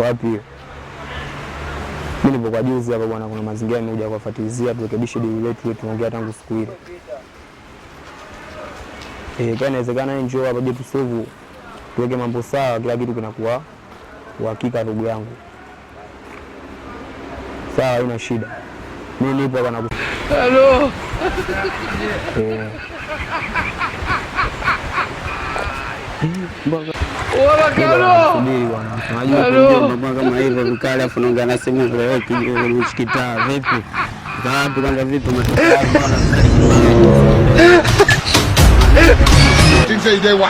Wapi? Mimi nipo kwa juzi hapa bwana, kuna mazingira nimekuja kufuatilizia turekebishe dili letu tuongea tangu siku ile. Kwa inawezekana njoo hapa je tusolve tuweke mambo sawa, kila kitu kinakuwa uhakika ndugu yangu. Sawa, haina shida. Mimi nipo hapa na hello. Unajua kama hivyo vikali afu naongea na simu leo kijiji kitaa vipi? Ngapi kwanza vipi matokeo bwana? Say they why.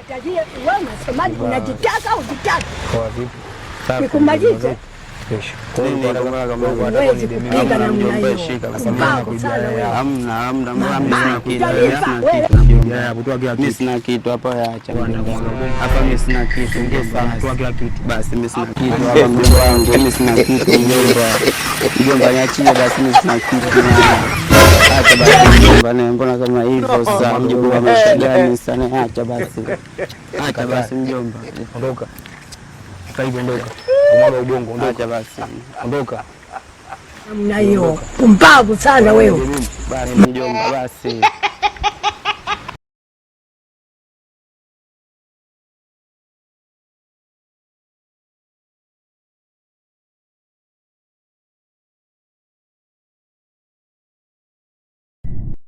Tajia wewe unasemaje unajitaka au unajitaka? Kwa vipi? Nikumalize. Sina kitu hapa, acha hapa, mimi sina kitu, basi mimi sina kitu hapa, mjomba wangu, mimi sina kitu mjomba, niachie basi, mimi sina kitu. Acha basi mjomba, mbona kama hivyo sasa mjomba, ameshagani sana, acha basi mjomba, ondoka sasa hivi, ondoka mwaga ubongo, ondoka basi, ondoka. Namna hiyo pumbavu sana wewe. Basi mjomba, basi